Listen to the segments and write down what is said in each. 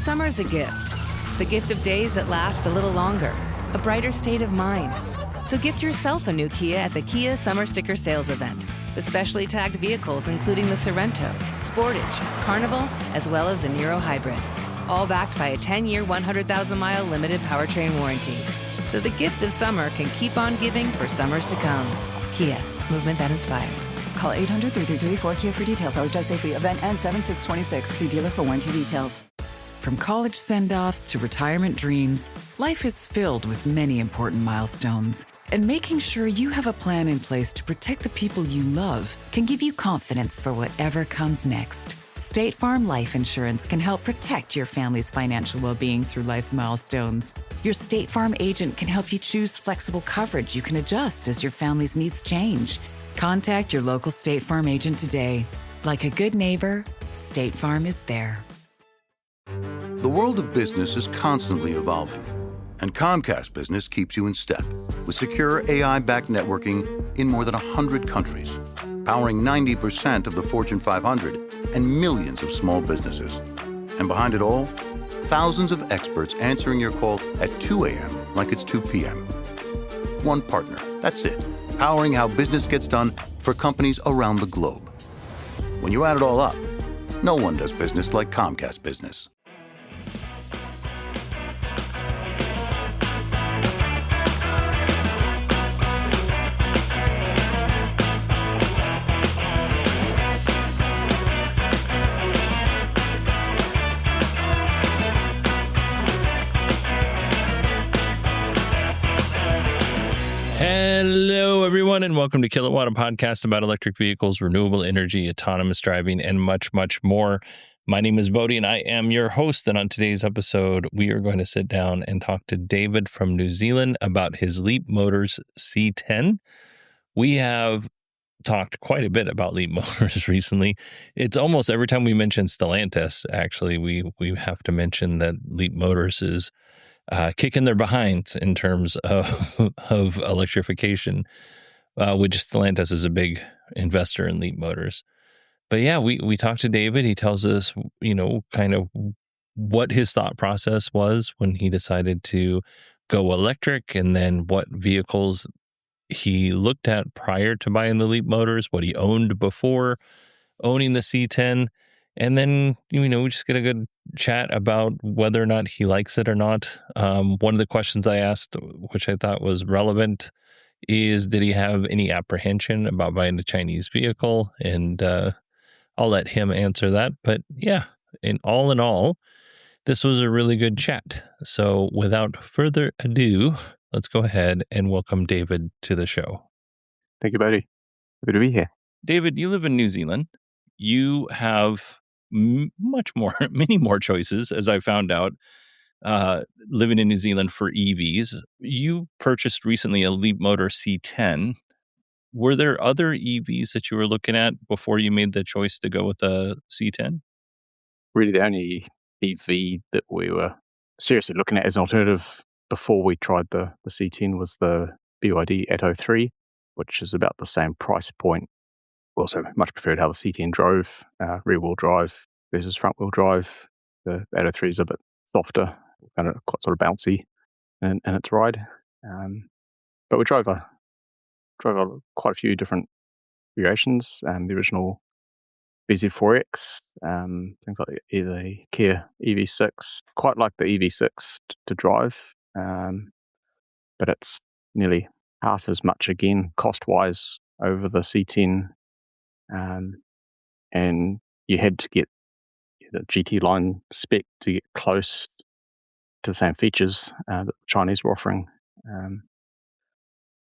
Summer's a gift. The gift of days that last a little longer, a brighter state of mind. So gift yourself a new Kia at the Kia Summer Sticker Sales Event with specially tagged vehicles including the Sorento, Sportage, Carnival, as well as the Niro Hybrid. All backed by a 10-year, 100,000-mile limited powertrain warranty. So the gift of summer can keep on giving for summers to come. Kia, movement that inspires. Call 800-3334-KIA for details. Always drive safely. Event ends 7/6/26. See dealer for warranty details. From college send-offs to retirement dreams, life is filled with many important milestones. And making sure you have a plan in place to protect the people you love can give you confidence for whatever comes next. State Farm Life Insurance can help protect your family's financial well-being through life's milestones. Your State Farm agent can help you choose flexible coverage you can adjust as your family's needs change. Contact your local State Farm agent today. Like a good neighbor, State Farm is there. The world of business is constantly evolving, and Comcast Business keeps you in step with secure AI-backed networking in more than 100 countries, powering 90% of the Fortune 500 and millions of small businesses. And behind it all, thousands of experts answering your call at 2 a.m. like it's 2 p.m. One partner, that's it, powering how business gets done for companies around the globe. When you add it all up, no one does business like Comcast Business. Hello, everyone, and welcome to Kilowatt, a podcast about electric vehicles, renewable energy, autonomous driving, and much, much more. My name is Bodie, and I am your host. And on today's episode, we are going to sit down and talk to David from New Zealand about his Leapmotor C10. We have talked quite a bit about Leapmotors recently. It's almost every time we mention Stellantis, actually, we have to mention that Leapmotors is kicking their behinds in terms of electrification, which Stellantis is a big investor in Leapmotors. But yeah, we talked to David. He tells us, kind of what his thought process was when he decided to go electric, and then what vehicles he looked at prior to buying the Leapmotors, what he owned before owning the C10. And then, we just get a good chat about whether or not he likes it or not. One of the questions I asked, which I thought was relevant, is did he have any apprehension about buying a Chinese vehicle? And I'll let him answer that. But yeah, in all, this was a really good chat. So without further ado, let's go ahead and welcome David to the show. Thank you, Bodie. Happy to be here. David, you live in New Zealand. You have many more choices, as I found out, living in New Zealand for EVs. You purchased recently a Leapmotor C10. Were there other EVs that you were looking at before you made the choice to go with the C10? Really, the only EV that we were seriously looking at as an alternative before we tried the C10 was the BYD Atto 3, which is about the same price point. Also much preferred how the C10 drove, rear-wheel drive versus front-wheel drive. The Atto 3 is a bit softer, kind of quite sort of bouncy in its ride. But we drove quite a few different configurations. The original BZ4X, things like either the Kia EV6. Quite like the EV6 to drive, but it's nearly half as much again cost-wise over the C10. And you had to get the GT line spec to get close to the same features that the Chinese were offering.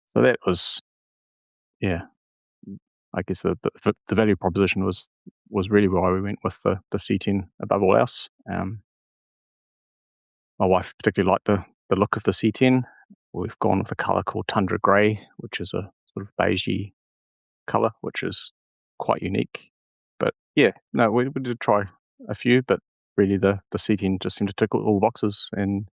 So that was, I guess the value proposition was really why we went with the C10 above all else. My wife particularly liked the look of the C10. We've gone with a colour called Tundra Grey, which is a sort of beigey colour, which is quite unique. But yeah, no, we did try a few, but really the C10 just seemed to tick all the boxes, and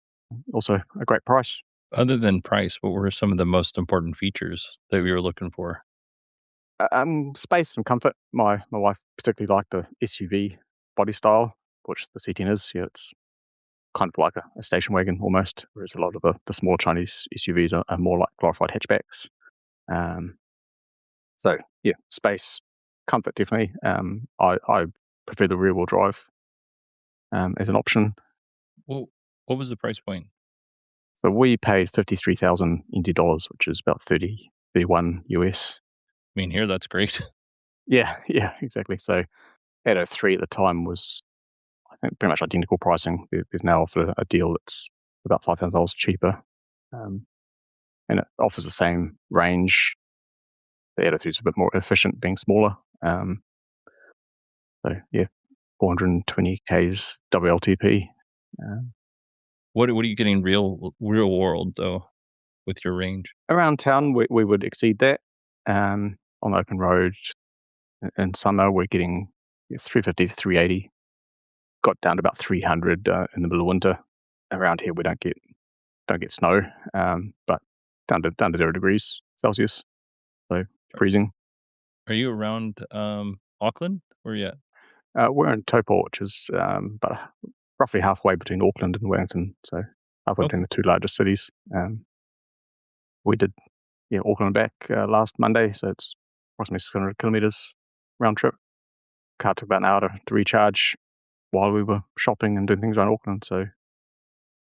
also a great price. Other than price, what were some of the most important features that we were looking for? Space and comfort. My wife particularly liked the SUV body style, which the C10 is. Yeah, it's kind of like a station wagon almost, whereas a lot of the small Chinese SUVs are more like glorified hatchbacks. So yeah, space, comfort definitely. I prefer the rear wheel drive as an option. Well, what was the price point? So we paid 53,000 NT dollars, which is about 31 US. I mean, here that's great. Yeah, exactly. So Atto 3 at the time was, I think, pretty much identical pricing. They've now offered a deal that's about $5,000 cheaper, and it offers the same range. The Atto 3 is a bit more efficient, being smaller. So yeah, 420 k's WLTP. What are you getting real world though with your range? Around town, we would exceed that. On open road, in summer, we're getting 350 to 380. Got down to about 300 in the middle of winter. Around here, we don't get snow, but down to 0 degrees Celsius, so freezing. Are you around Auckland or yet? We're in Taupo, which is about roughly halfway between Auckland and Wellington, so halfway between the two largest cities. We did Auckland back last Monday, so it's approximately 600 kilometers round trip. Car took about an hour to recharge while we were shopping and doing things around Auckland, so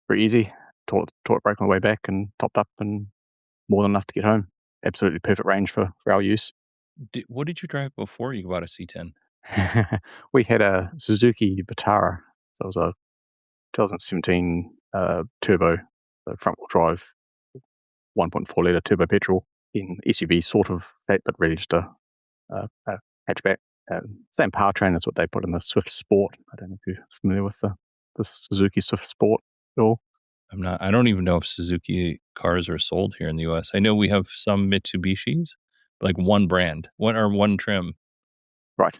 very easy. Taught break on the way back and topped up, and more than enough to get home. Absolutely perfect range for our use. What did you drive before you bought a C10? We had a Suzuki Vitara, so it was a 2017 turbo, so front wheel drive, 1.4 litre turbo petrol in SUV sort of shape, but really just a hatchback. Same powertrain as what they put in the Swift Sport. I don't know if you're familiar with the Suzuki Swift Sport at all. I'm not. I don't even know if Suzuki cars are sold here in the U.S. I know we have some Mitsubishis, like one brand, one trim. Right.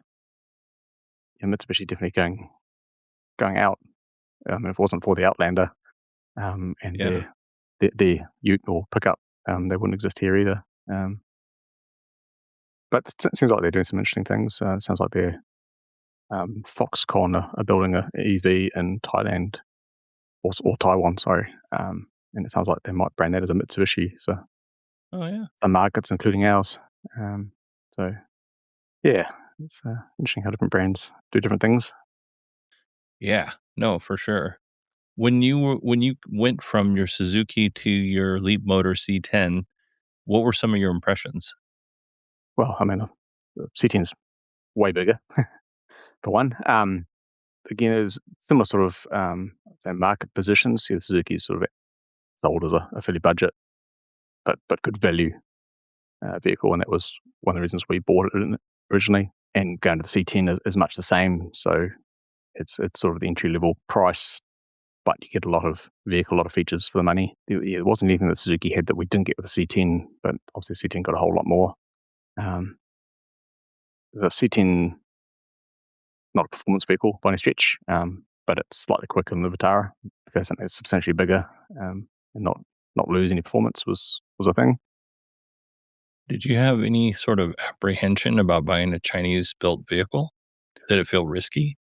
Yeah, Mitsubishi definitely going out. If it wasn't for the Outlander and their Ute or pickup, they wouldn't exist here either. But it seems like they're doing some interesting things. It sounds like they're Foxconn are building an EV in Thailand or Taiwan, sorry. And it sounds like they might brand that as a Mitsubishi for some markets, including ours. So, yeah, it's interesting how different brands do different things. Yeah, no, for sure. When you went from your Suzuki to your Leapmotor C10, what were some of your impressions? Well, I mean, the C10 is way bigger, for one. Again, it's similar sort of market positions. The Suzuki is sort of sold as a fairly budget, but good value vehicle, and that was one of the reasons we bought it originally. And going to the C10 is much the same. So it's sort of the entry level price, but you get a lot of vehicle, a lot of features for the money. There wasn't anything that Suzuki had that we didn't get with the C10, but obviously the C10 got a whole lot more. The C10, not a performance vehicle by any stretch, but it's slightly quicker than the Vitara because it's substantially bigger, and not lose any performance was a thing. Did you have any sort of apprehension about buying a Chinese-built vehicle? Did it feel risky?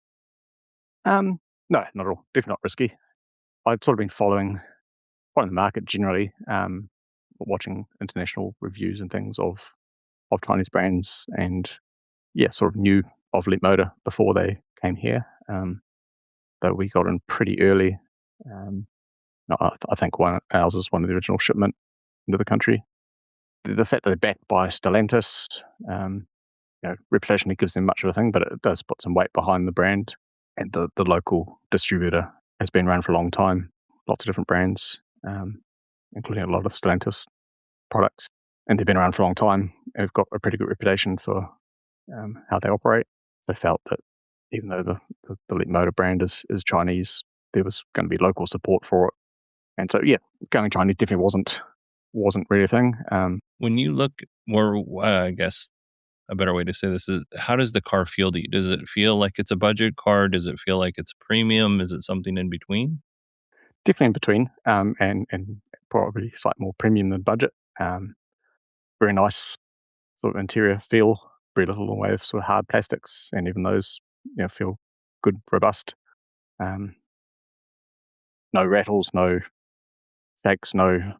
No, not at all. Definitely not risky. I've sort of been following the market generally, watching international reviews and things of Chinese brands, and sort of knew of Leapmotor before they came here. Though we got in pretty early. I think ours is one of the original shipment into the country. The fact that they're backed by Stellantis, reputationally gives them much of a thing, but it does put some weight behind the brand. And the local distributor has been around for a long time, lots of different brands, including a lot of Stellantis products. And they've been around for a long time. They've got a pretty good reputation for how they operate. So I felt that even though the Leapmotor brand is Chinese, there was going to be local support for it. And so, going Chinese definitely wasn't really a thing. When you look more, I guess a better way to say this is, how does the car feel to you? Does it feel like it's a budget car? Does it feel like it's premium? Is it something in between? Definitely in between, and probably slightly more premium than budget. Very nice sort of interior feel, very little in the way of sort of hard plastics, and even those feel good, robust. no rattles, no shakes, no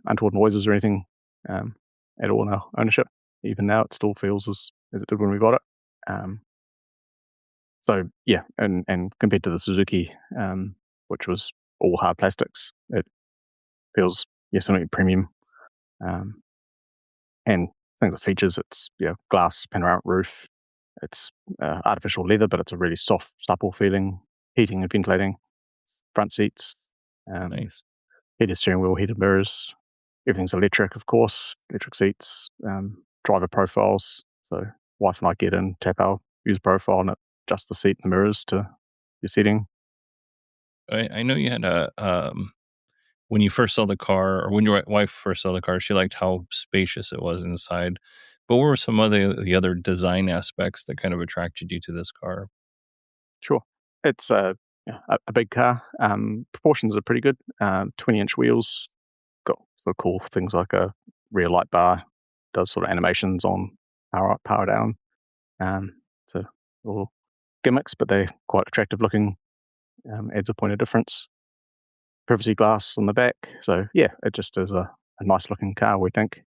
untoward noises or anything at all in our ownership. Even now, it still feels as it did when we got it. So yeah, and compared to the Suzuki, which was all hard plastics, it feels something premium. And things of features, it's glass panoramic roof. It's artificial leather, but it's a really soft, supple feeling, heating and ventilating. Front seats, Nice. heated steering wheel, heated mirrors. Everything's electric, of course. Electric seats, driver profiles. So wife and I get in, tap our user profile, and adjust the seat and the mirrors to your setting. I know you had when you first saw the car, or when your wife first saw the car, she liked how spacious it was inside. But what were some of the other design aspects that kind of attracted you to this car? Sure. It's a big car. Proportions are pretty good. 20-inch wheels. Got sort of cool things like a rear light bar. Does sort of animations on power up, power down. It's a little gimmicks, but they're quite attractive looking. Adds a point of difference. Privacy glass on the back. So yeah, it just is a nice looking car, we think.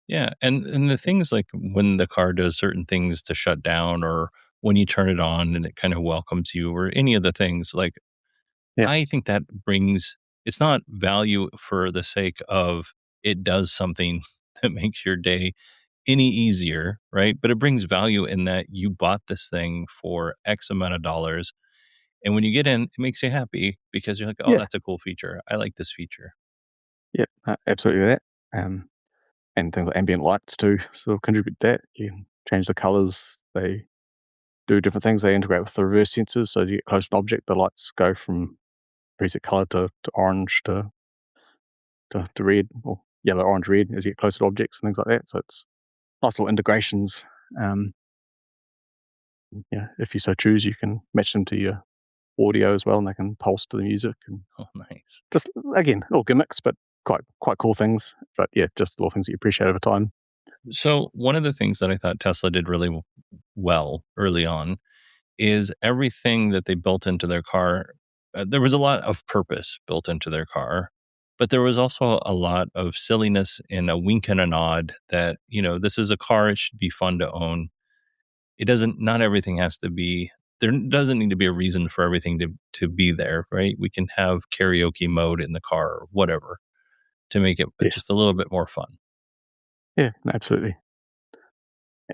Yeah, and the things like when the car does certain things to shut down, or when you turn it on and it kind of welcomes you, or any of the things, like Yeah. I think that brings, it's not value for the sake of it does something that makes your day any easier, right? But it brings value in that you bought this thing for X amount of dollars. And when you get in, it makes you happy because you're like, oh, Yeah. that's a cool feature. I like this feature. Yeah. Absolutely that. And things like ambient lights too sort of contribute to that. You can change the colors. They do different things. They integrate with the reverse sensors, so you get close to an object, the lights go from preset color to orange to red, or yellow, orange, red as you get closer to objects and things like that. So it's nice little integrations. If you so choose, you can match them to your audio as well, and they can pulse to the music. And Oh, nice. just again, little gimmicks, but quite cool things. But yeah, just little things that you appreciate over time. So one of the things that I thought Tesla did really well early on is everything that they built into their car. There was a lot of purpose built into their car, but there was also a lot of silliness and a wink and a nod that, this is a car. It should be fun to own. It doesn't, not everything has to be, there doesn't need to be a reason for everything to be there, right? We can have karaoke mode in the car or whatever to make it Yes. just a little bit more fun. Yeah, absolutely.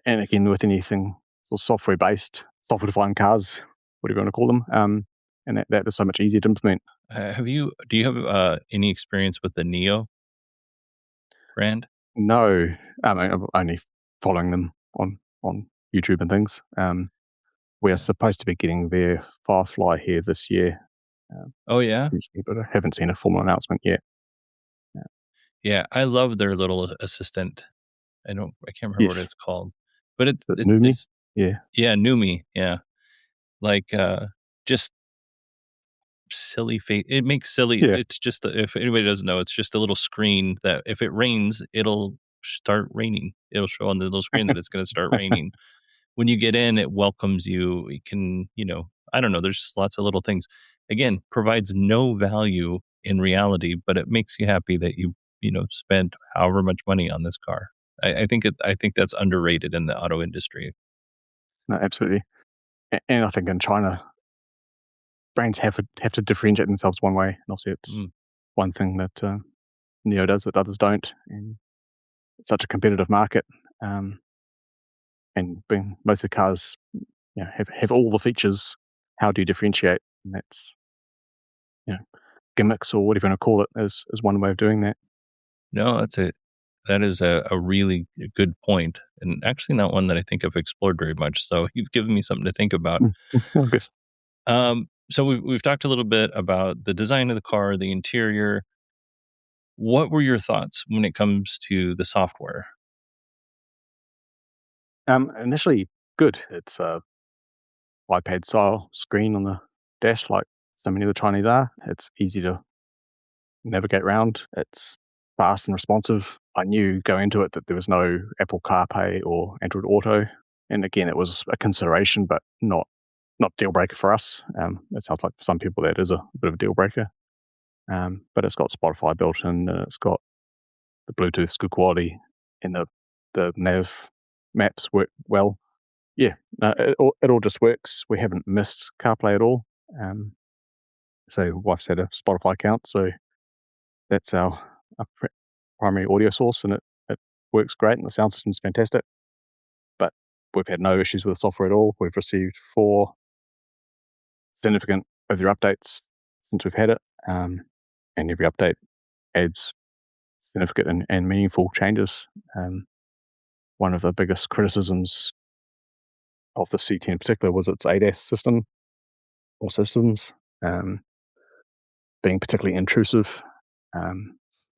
And again, with anything sort of software based, software defined cars, whatever you want to call them, and that is so much easier to implement. Do you have any experience with the Neo brand? No, I'm only following them on YouTube and things. We are supposed to be getting their Firefly here this year, Oh yeah. but I haven't seen a formal announcement yet. Yeah, I love their little assistant. I can't remember what Yes, it's called, but that's new me. it's Yeah, yeah, Numi, yeah, like just silly face. It makes silly. yeah, It's just if anybody doesn't know, it's just a little screen that if it rains, it'll start raining. It'll show on the little screen that it's going to start raining. When you get in, it welcomes you. It can, I don't know. There's just lots of little things. Again, provides no value in reality, but it makes you happy that you spent however much money on this car. I think that's underrated in the auto industry. no, absolutely. And I think in China, brands have to differentiate themselves one way, and obviously it's Mm. one thing that Neo does that others don't, and it's such a competitive market. And being most of the cars, have all the features. How do you differentiate? And that's gimmicks or whatever you want to call it is one way of doing that. No, that is a really good point, and actually not one that I think I've explored very much. So you've given me something to think about. I guess. So we've talked a little bit about the design of the car, the interior. What were your thoughts when it comes to the software? Initially, good. It's a iPad style screen on the dash, like so many of the Chinese are. It's easy to navigate around. It's fast and responsive. I knew going into it that there was no Apple CarPlay or Android Auto, and again, it was a consideration, but not not deal breaker for us. It sounds like for some people that is a bit of a deal breaker. But it's got Spotify built in, and it's got the Bluetooth's good quality, and the nav maps work well. Yeah, no, it all just works. We haven't missed CarPlay at all. So wife's had a Spotify account, so that's our primary audio source, and it works great, and the sound system's fantastic. But we've had no issues with the software at all. We've received 4 significant over updates since we've had it, and every update adds significant and meaningful changes. One of the biggest criticisms of the C10 in particular was its ADAS system or systems being particularly intrusive,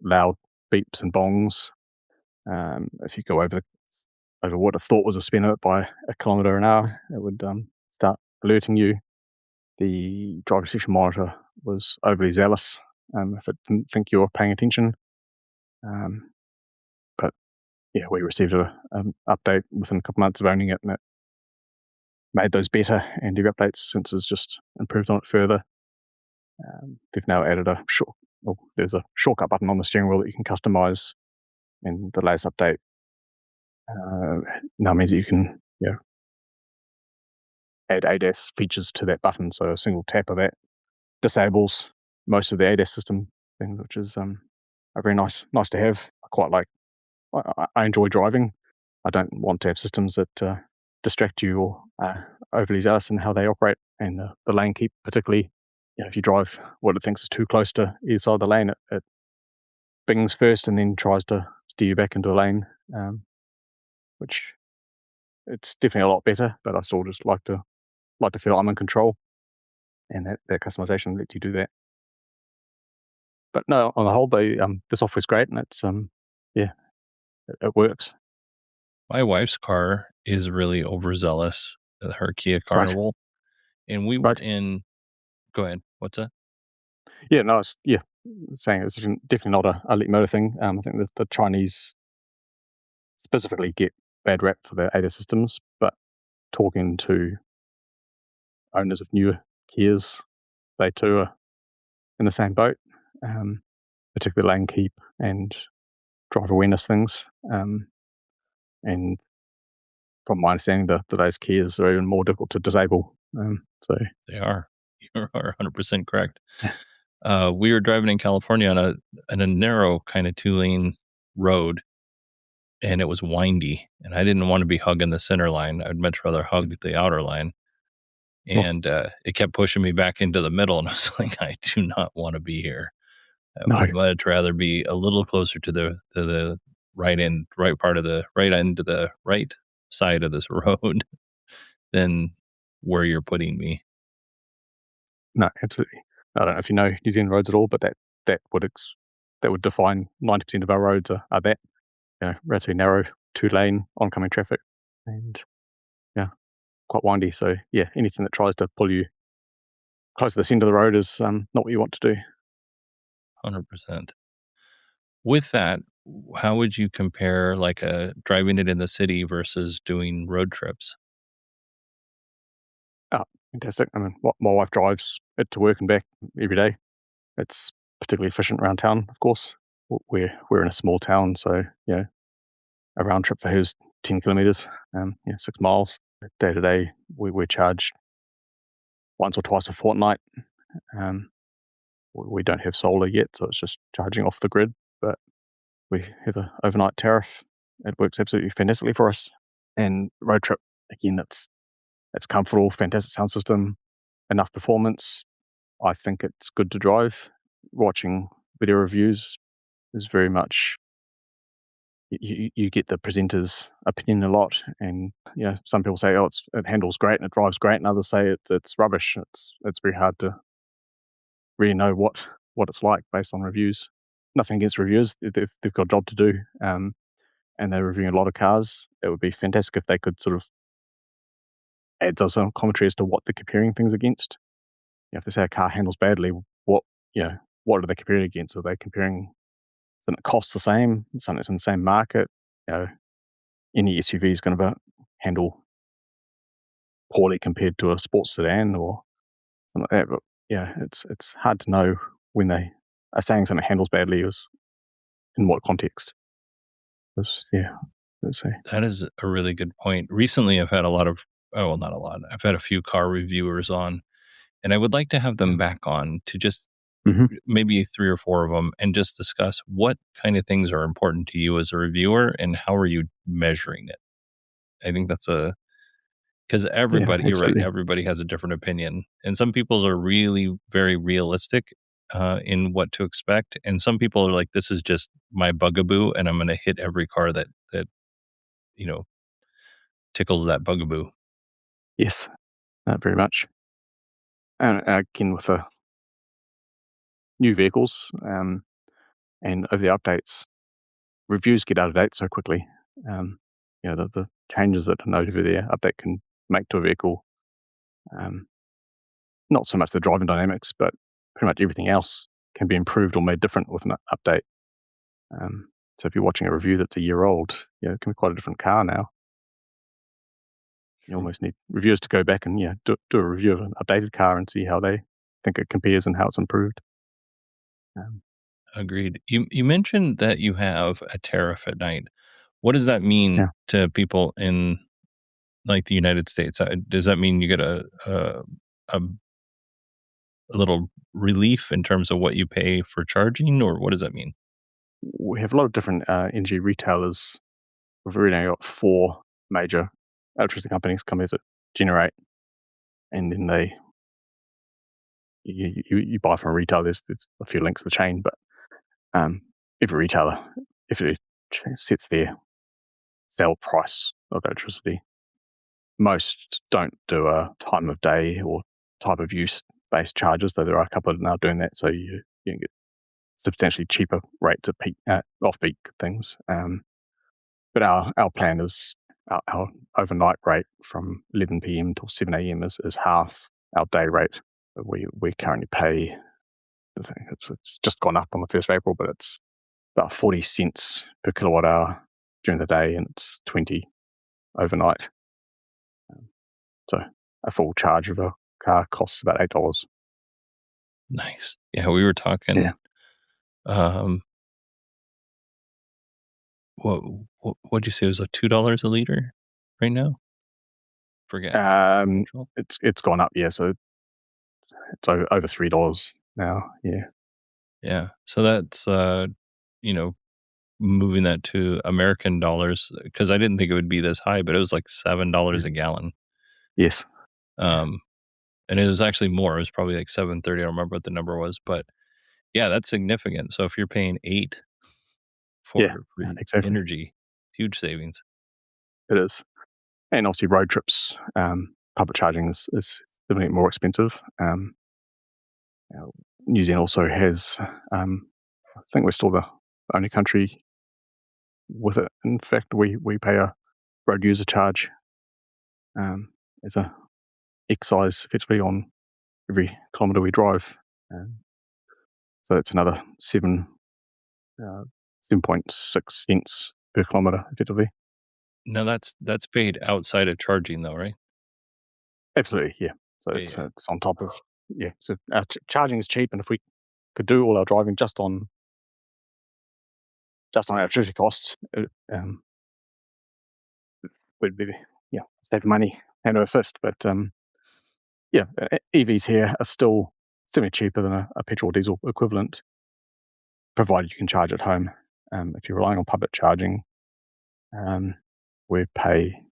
loud beeps and bongs. If you go over what I thought was a speed limit by a kilometre an hour, it would start alerting you. The driver position monitor was overly zealous if it didn't think you were paying attention. But yeah, we received an update within a couple months of owning it, and it made those better, and every updates since has just improved on it further. They've now added there's a shortcut button on the steering wheel that you can customize, and the latest update now means that you can add ADAS features to that button. So a single tap of that disables most of the ADAS system things, which is a very nice to have. I enjoy driving. I don't want to have systems that distract you or overly zealous in how they operate. And the lane keep, particularly, if you drive what it thinks is too close to either side of the lane, it bings first and then tries to steer you back into a lane, which it's definitely a lot better. But I still just like to feel I'm in control, and that customization lets you do that. But no, on the whole, the software's great, and it's it works. My wife's car is really overzealous, her Kia Carnival. Right. And we were in... Go ahead. What's that? Yeah, no, saying it's definitely not a Leapmotor thing. I think that the Chinese specifically get bad rap for their ADAS systems, but talking to owners of newer Kias, they too are in the same boat, particularly lane keep and driver awareness things. And from my understanding, those Kias are even more difficult to disable. So they are. You are 100% correct. We were driving in California on a narrow kind of 2-lane road, and it was windy, and I didn't want to be hugging the center line. I'd much rather hug the outer line. And it kept pushing me back into the middle, and I was like, I do not want to be here. I would much rather be a little closer to the right end of the right side of this road than where you're putting me. No, absolutely. I don't know if you know New Zealand roads at all, but that would define 90% of our roads are that, relatively narrow, 2-lane oncoming traffic, and quite windy. So anything that tries to pull you close to the centre of the road is not what you want to do. 100%. With that, how would you compare driving it in the city versus doing road trips? Oh, fantastic. I mean, my wife drives it to work and back every day. It's particularly efficient around town, of course. We're in a small town, so a round trip for her is 10 kilometres, 6 miles. Day to day, we're charged once or twice a fortnight. We don't have solar yet, so it's just charging off the grid, but we have an overnight tariff. It works absolutely fantastically for us. And road trip, again, it's comfortable, fantastic sound system, enough performance. I think it's good to drive. Watching video reviews is very much, you get the presenter's opinion a lot, and some people say, it handles great and it drives great, and others say it's rubbish. It's very hard to really know what it's like based on reviews. Nothing against reviewers; they've got a job to do, and they're reviewing a lot of cars. It would be fantastic if they could sort of add some commentary as to what they're comparing things against. If they say a car handles badly, what are they comparing against? Are they comparing something that costs the same, something that's in the same market? Any SUV is going to handle poorly compared to a sports sedan or something like that. But yeah, it's hard to know when they are saying something handles badly is in what context. Let's say. That is a really good point. Recently, I've had a lot of, oh, well, not a lot. I've had a few car reviewers on, and I would like to have them back on to just Mm-hmm. maybe 3 or 4 of them and just discuss what kind of things are important to you as a reviewer and how are you measuring it. I think that's because everybody, you're right, Absolutely. everybody has a different opinion. And some people's are really very realistic in what to expect. And some people are like, this is just my bugaboo, and I'm going to hit every car that, you know, tickles that bugaboo. Yes, very much. And again, with the new vehicles and over the updates, reviews get out of date so quickly. The changes that an over-the-air update can make to a vehicle, not so much the driving dynamics, but pretty much everything else can be improved or made different with an update. So if you're watching a review that's a year old, it can be quite a different car now. You almost need reviewers to go back and do a review of an updated car and see how they think it compares and how it's improved. Agreed. You mentioned that you have a tariff at night. What does that mean to people in like the United States? Does that mean you get a little relief in terms of what you pay for charging, or what does that mean? We have a lot of different energy retailers. We've already now got 4 major electricity companies that generate, and then you buy from a retailer. There's a few links to the chain, but every retailer, if it sets their sell price of electricity, most don't do a time of day or type of use based charges, though there are a couple now doing that, so you can get substantially cheaper rates at peak off-peak things. But our plan is our overnight rate from 11 p.m. till 7 a.m. is half our day rate. We currently pay, I think it's just gone up on the 1st of April, but it's about 40 cents per kilowatt hour during the day, and it's 20 overnight. So a full charge of a car costs about $8. Nice. Yeah, we were talking. Yeah. What'd you say? It was like $2 a liter right now for gas. It's gone up, so it's over $3 now. Yeah. So that's moving that to American dollars, because I didn't think it would be this high, but it was like $7 a gallon. Yes. And it was actually more. It was probably like $7.30. I don't remember what the number was, but yeah, that's significant. So if you're paying $8 for exactly. energy, huge savings. It is. And obviously road trips, public charging is definitely more expensive. New Zealand also has, I think we're still the only country with it. In fact, we pay a road user charge as a excise effectively on every kilometre we drive. So it's another 7.6 cents per kilometre effectively. No, that's paid outside of charging though, right? Absolutely, yeah. So it's on top of, so our charging is cheap, and if we could do all our driving just on our electricity costs, we'd be save money hand over fist. But EVs here are still semi cheaper than a petrol or diesel equivalent, provided you can charge at home. If you're relying on public charging, we pay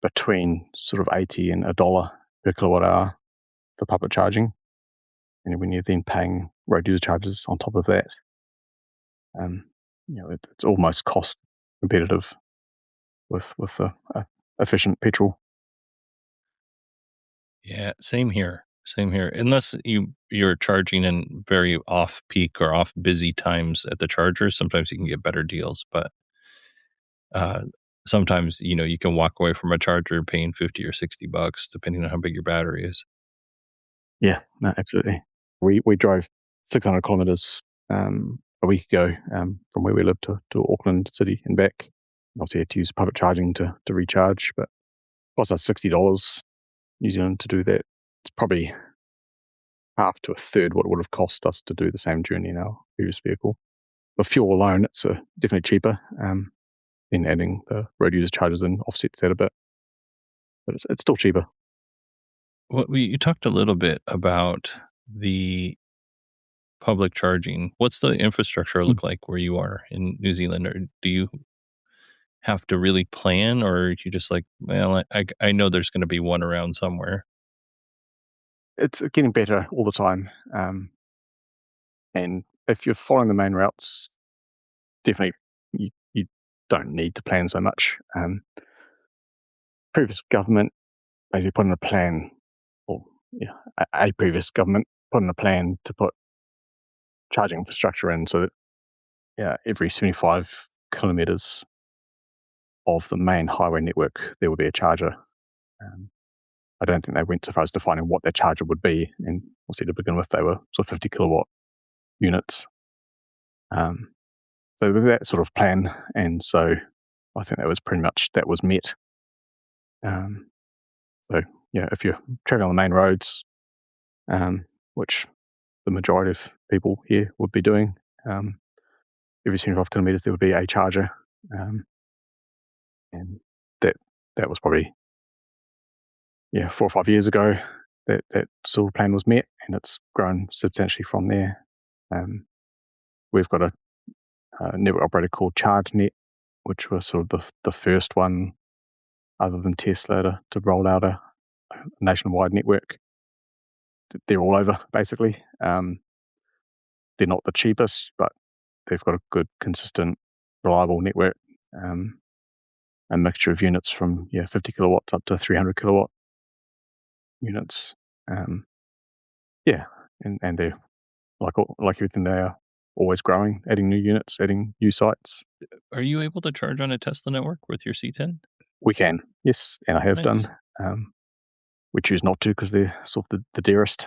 between sort of 80 and $1 per kilowatt hour for public charging, and when you're then paying road user charges on top of that, it's almost cost competitive with the efficient petrol. Yeah, same here. Unless you're charging in very off peak or off busy times at the charger, sometimes you can get better deals. But sometimes you can walk away from a charger paying $50 or $60 depending on how big your battery is. Yeah, no, absolutely. We drove 600 kilometers a week ago from where we live to Auckland City and back. Obviously, had to use public charging to recharge, but cost us $60 New Zealand to do that. It's probably half to a third what it would have cost us to do the same journey in our previous vehicle. For fuel alone, it's definitely cheaper. Then adding the road user charges in offsets that a bit, but it's still cheaper. Well, you talked a little bit about the public charging. What's the infrastructure look like where you are in New Zealand? Or do you have to really plan, or are you just like, well, I know there's going to be one around somewhere? It's getting better all the time. And if you're following the main routes, definitely you don't need to plan so much. Previous government basically put in a plan, or a previous government put in a plan to put charging infrastructure in so that every 75 kilometres of the main highway network there will be a charger. I don't think they went so far as defining what their charger would be, and obviously to begin with they were sort of 50 kilowatt units. So with that sort of plan, and so I think that was met. So if you're traveling on the main roads, which the majority of people here would be doing, every 75 kilometres there would be a charger, and that was probably 4 or 5 years ago that sort of plan was met, and it's grown substantially from there. We've got a network operator called ChargeNet, which was sort of the first one other than Tesla to roll out a nationwide network. They're all over, basically. They're not the cheapest, but they've got a good, consistent, reliable network. A mixture of units from 50 kilowatts up to 300 kilowatt units. And they're like everything, they are always growing, adding new units, adding new sites. Are you able to charge on a Tesla network with your C10? We can, yes, and I have Nice. done. We choose not to because they're sort of the dearest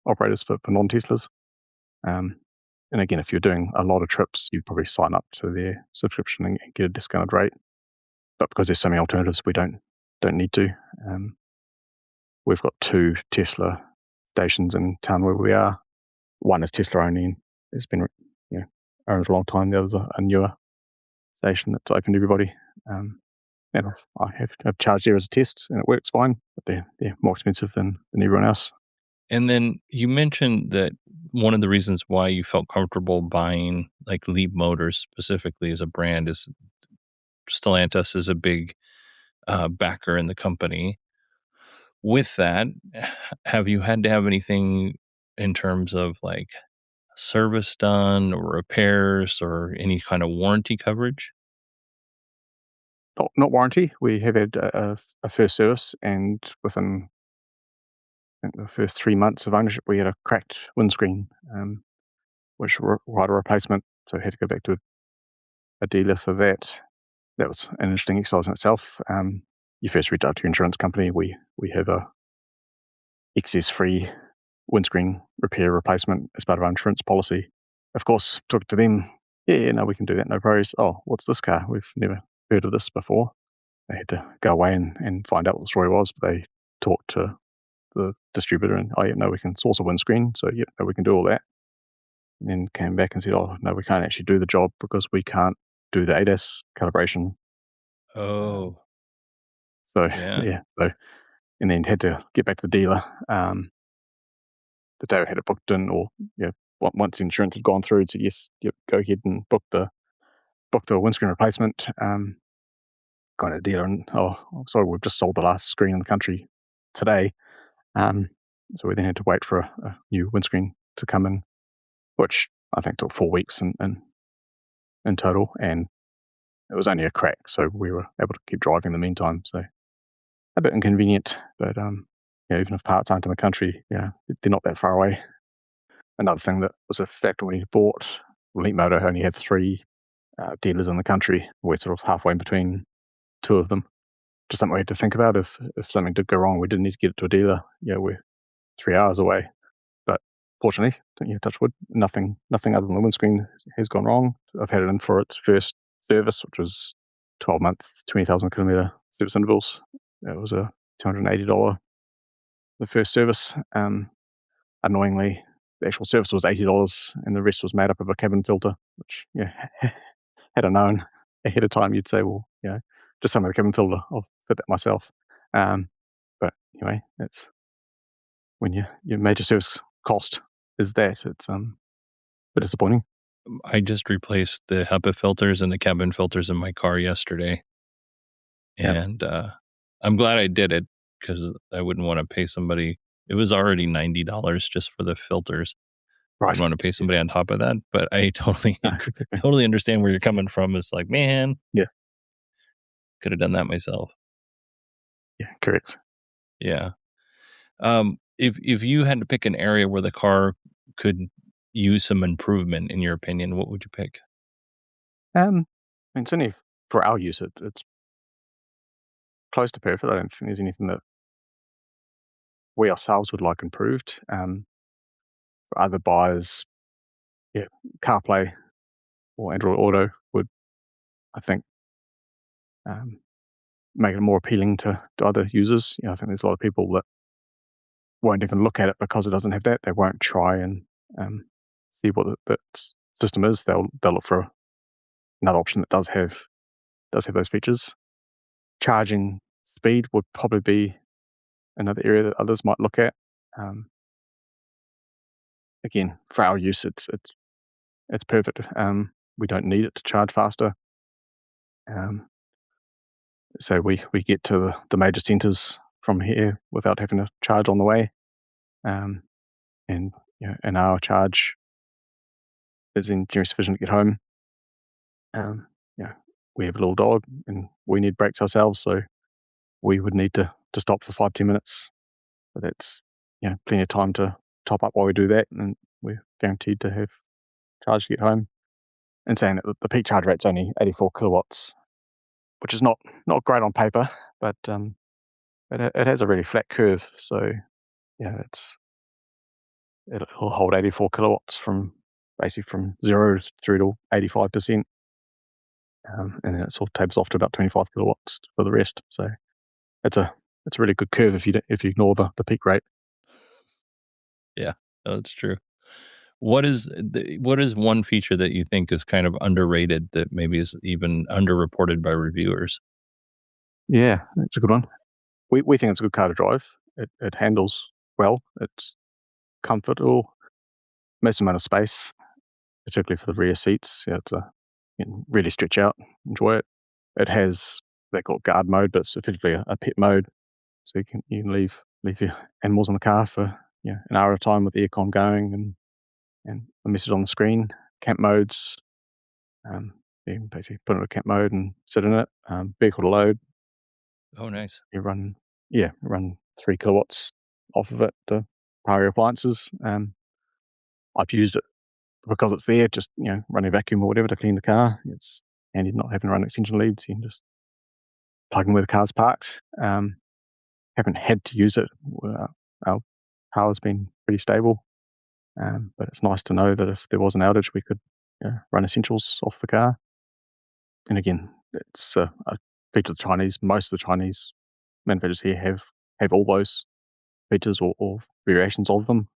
operators for non-Teslas. And again, if you're doing a lot of trips, you'd probably sign up to their subscription and get a discounted rate. But because there's so many alternatives, we don't need to. We've got 2 Tesla stations in town where we are. One is Tesla only, and it's been owned a long time. The other's a newer station that's open to everybody. And I have charged there as a test, and it works fine. But they're more expensive than everyone else. And then you mentioned that one of the reasons why you felt comfortable buying like Leapmotor specifically as a brand is Stellantis is a big backer in the company. With that, have you had to have anything in terms of like service done or repairs or any kind of warranty coverage? Not warranty. We have had a first service, and within the first 3 months of ownership, we had a cracked windscreen, which required a replacement. So we had to go back to a dealer for that. That was an interesting exercise in itself. You first reach out to your insurance company. We have a excess-free windscreen repair replacement as part of our insurance policy. Of course, took it to them. No, we can do that. No worries. Oh, what's this car? We've never heard of this before. They had to go away and find out what the story was. But they talked to the distributor and, no, we can source a windscreen. So, no, we can do all that. And then came back and said, oh, no, we can't actually do the job because we can't do the ADAS calibration. Oh. So, Yeah. So, and then had to get back to the dealer. The day we had it booked in, or once the insurance had gone through, said yes, go ahead and book the windscreen replacement. Got a dealer and sorry, we've just sold the last screen in the country today. So we then had to wait for a new windscreen to come in, which I think took 4 weeks in total, and it was only a crack, so we were able to keep driving in the meantime. So a bit inconvenient, but even if parts aren't in the country, they're not that far away. Another thing that was a factor when we bought Leapmotor, only had 3 dealers in the country. We're sort of halfway in between 2 of them. Just something we had to think about. If something did go wrong, we didn't need to get it to a dealer. We're 3 hours away. But fortunately, touch wood, nothing other than the windscreen has gone wrong. I've had it in for its first service, which was 12-month, 20,000 kilometer service intervals. It was a $280 the first service. Annoyingly, the actual service was $80, and the rest was made up of a cabin filter, which had I known ahead of time, you'd say, well, just some of the cabin filter, I'll fit that myself. But anyway, that's when your major service cost is that. It's a bit disappointing. I just replaced the HEPA filters and the cabin filters in my car yesterday. Yep. And I'm glad I did it because I wouldn't want to pay somebody. It was already $90 just for the filters. I Right. wouldn't want to pay somebody on top of that. But I totally Exactly. totally understand where you're coming from. It's like, man, Yeah. could have done that myself. Yeah, correct. Yeah. If you had to pick an area where the car could use some improvement, in your opinion, what would you pick? I mean, certainly for our use, it's close to perfect. I don't think there's anything that we ourselves would like improved. For other buyers, CarPlay or Android Auto would, I think, make it more appealing to other users. I think there's a lot of people that won't even look at it because it doesn't have that. They won't try and see what that system is. They'll look for another option that does have those features. Charging speed would probably be another area that others might look at. Again, for our use, it's perfect. We don't need it to charge faster. So we get to the major centres from here without having to charge on the way. And an hour charge is in generally sufficient to get home. We have a little dog and we need breaks ourselves, so we would need to stop for 5-10 minutes. But that's plenty of time to top up while we do that, and we're guaranteed to have charge to get home. And saying that the peak charge rate's only 84 kilowatts, which is not great on paper, but it has a really flat curve. So it'll hold 84 kilowatts from 0 through to 85%. And then it sort of tapers off to about 25 kilowatts for the rest. So it's a really good curve if you ignore the peak rate. Yeah, that's true. What is one feature that you think is kind of underrated that maybe is even underreported by reviewers? Yeah, that's a good one. We think it's a good car to drive. It handles well. It's comfortable. Massive amount of space, particularly for the rear seats. You can really stretch out, enjoy it. It has, they call it guard mode, but it's effectively a pet mode. So you can leave your animals in the car for an hour at a time with the aircon going and a message on the screen. Camp modes, you can basically put it in a camp mode and sit in it. Vehicle to load. Oh, nice. You run 3 kilowatts off of it to power your appliances. I've used it because it's there, just running a vacuum or whatever to clean the car. It's handy not having to run extension leads. You can just plug in where the car's parked. Haven't had to use it. Our power's been pretty stable, but it's nice to know that if there was an outage, we could run essentials off the car. And again, it's a feature of the Chinese. Most of the Chinese manufacturers here have all those features or variations of them.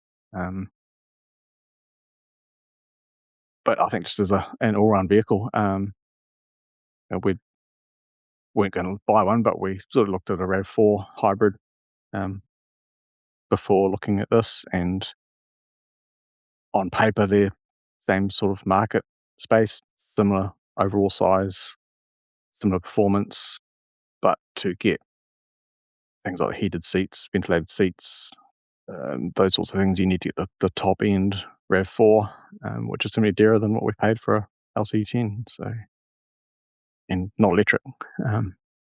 But I think just as an all-round vehicle, we weren't going to buy one, but we sort of looked at a RAV4 hybrid before looking at this, and on paper they're same sort of market space, similar overall size, similar performance, but to get things like heated seats, ventilated seats, those sorts of things, you need to get the top end RAV4, which is simply dearer than what we paid for a LC10. So, and not electric.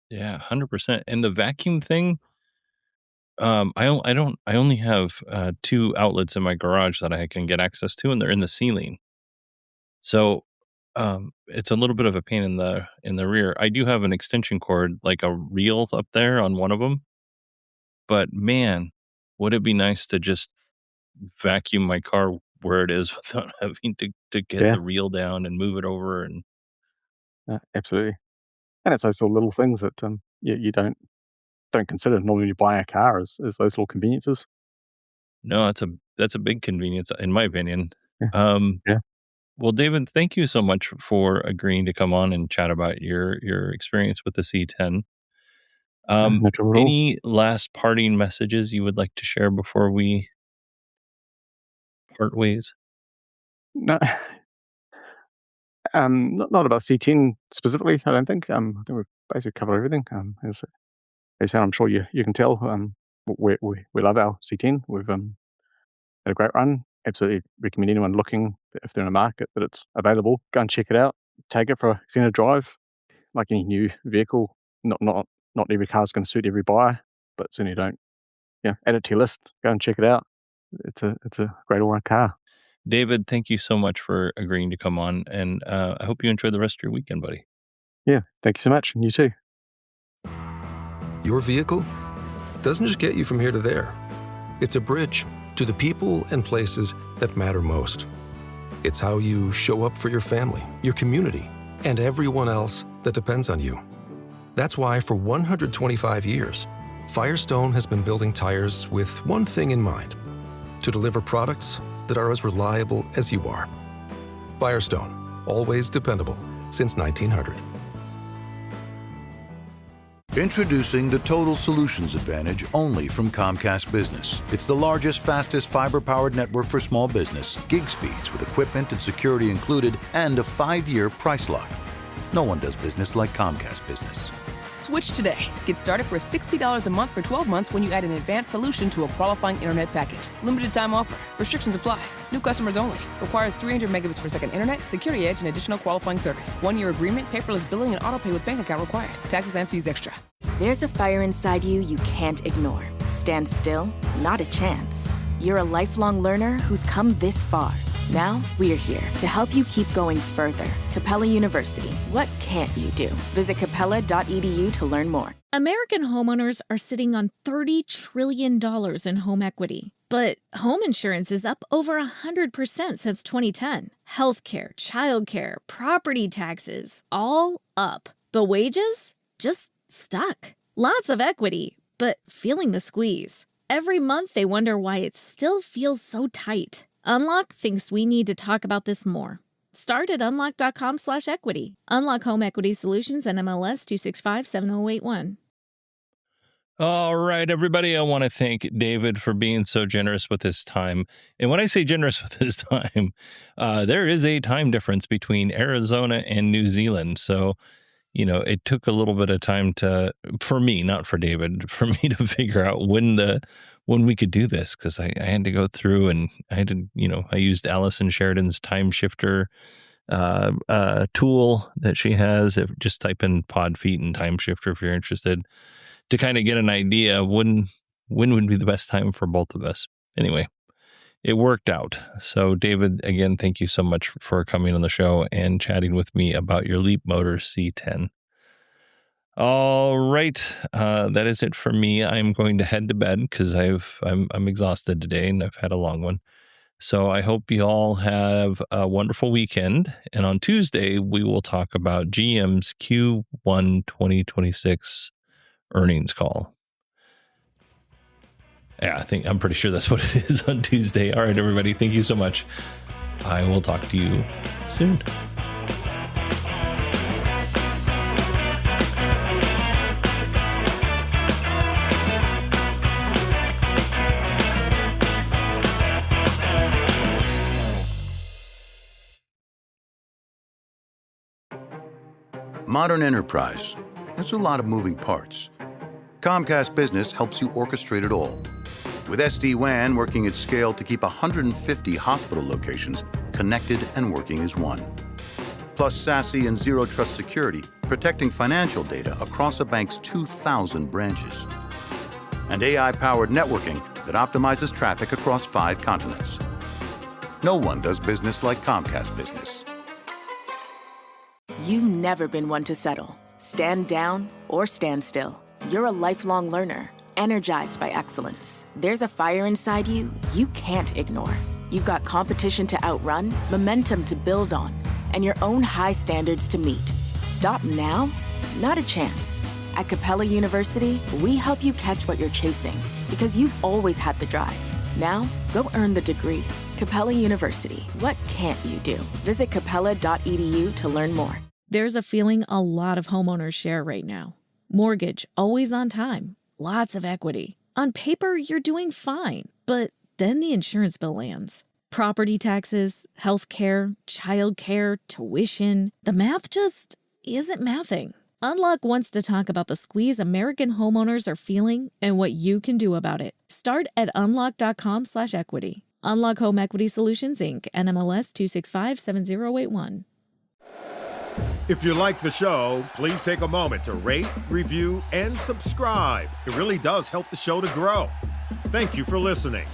Yeah, 100%. And the vacuum thing, I only have 2 outlets in my garage that I can get access to, and they're in the ceiling. So it's a little bit of a pain in the rear. I do have an extension cord, like a reel up there on one of them. But man, would it be nice to just vacuum my car where it is without having to get Yeah. the reel down and move it over. And absolutely. And it's those sort of little things that you don't consider normally when you're buying a car is those little conveniences. No, that's a big convenience in my opinion. Yeah. Um, Yeah. well, David, thank you so much for agreeing to come on and chat about your experience with the C10. No trouble at all. Any last parting messages you would like to share before we part ways? No, not about C10 specifically. I don't think. I think we've basically covered everything. As I said, I'm sure you can tell. We love our C10. We've had a great run. Absolutely recommend anyone looking, if they're in a market, that it's available. Go and check it out. Take it for a extended drive. Like any new vehicle, not every car is going to suit every buyer, but certainly don't. Add it to your list. Go and check it out. It's a great all-round car. David, thank you so much for agreeing to come on, and I hope you enjoy the rest of your weekend, buddy. Yeah, thank you so much, and you too. Your vehicle doesn't just get you from here to there. It's a bridge to the people and places that matter most. It's how you show up for your family, your community, and everyone else that depends on you. That's why for 125 years, Firestone has been building tires with one thing in mind: to deliver products that are as reliable as you are. Firestone, always dependable since 1900. Introducing the Total Solutions Advantage only from Comcast Business. It's the largest, fastest fiber-powered network for small business, gig speeds with equipment and security included, and a 5-year price lock. No one does business like Comcast Business. Switch today. Get started for $60 a month for 12 months when you add an advanced solution to a qualifying internet package. Limited time offer. Restrictions apply. New customers only. Requires 300 megabits per second internet, security edge, and additional qualifying service. 1-year agreement, paperless billing, and auto pay with bank account required. Taxes and fees extra. There's a fire inside you can't ignore. Stand still? Not a chance. You're a lifelong learner who's come this far. Now, we're here to help you keep going further. Capella University. What can't you do? Visit capella.edu to learn more. American homeowners are sitting on $30 trillion in home equity. But home insurance is up over 100% since 2010. Healthcare, childcare, property taxes, all up. But wages? Just stuck. Lots of equity, but feeling the squeeze. Every month they wonder why it still feels so tight. Unlock thinks we need to talk about this more. Start at unlock.com/equity. Unlock Home Equity Solutions and MLS 2657081. All right, everybody, I want to thank David for being so generous with his time. And when I say generous with his time, there is a time difference between Arizona and New Zealand. So, it took a little bit of time for me, not for David, for me to figure out when we could do this, because I had to go through and I had to, I used Allison Sheridan's time shifter tool that she has. Just type in pod feet and time shifter if you're interested, to kind of get an idea when would be the best time for both of us. Anyway, it worked out. So David, again, thank you so much for coming on the show and chatting with me about your Leapmotor C10. All right, that is it for me. I'm going to head to bed because I'm exhausted today and I've had a long one. So I hope you all have a wonderful weekend. And on Tuesday, we will talk about GM's Q1 2026 earnings call. Yeah, I'm pretty sure that's what it is on Tuesday. All right, everybody, thank you so much. I will talk to you soon. Modern enterprise. That's a lot of moving parts. Comcast Business helps you orchestrate it all. With SD-WAN working at scale to keep 150 hospital locations connected and working as one. Plus SASE and Zero Trust security, protecting financial data across a bank's 2,000 branches. And AI-powered networking that optimizes traffic across 5 continents. No one does business like Comcast Business. You've never been one to settle. Stand down or stand still. You're a lifelong learner, energized by excellence. There's a fire inside you can't ignore. You've got competition to outrun, momentum to build on, and your own high standards to meet. Stop now? Not a chance. At Capella University, we help you catch what you're chasing because you've always had the drive. Now, go earn the degree. Capella University. What can't you do? Visit capella.edu to learn more. There's a feeling a lot of homeowners share right now. Mortgage, always on time, lots of equity. On paper, you're doing fine, but then the insurance bill lands. Property taxes, healthcare, childcare, tuition. The math just isn't mathing. Unlock wants to talk about the squeeze American homeowners are feeling and what you can do about it. Start at unlock.com/equity. Unlock Home Equity Solutions, Inc., NMLS 2657081. If you like the show, please take a moment to rate, review, and subscribe. It really does help the show to grow. Thank you for listening.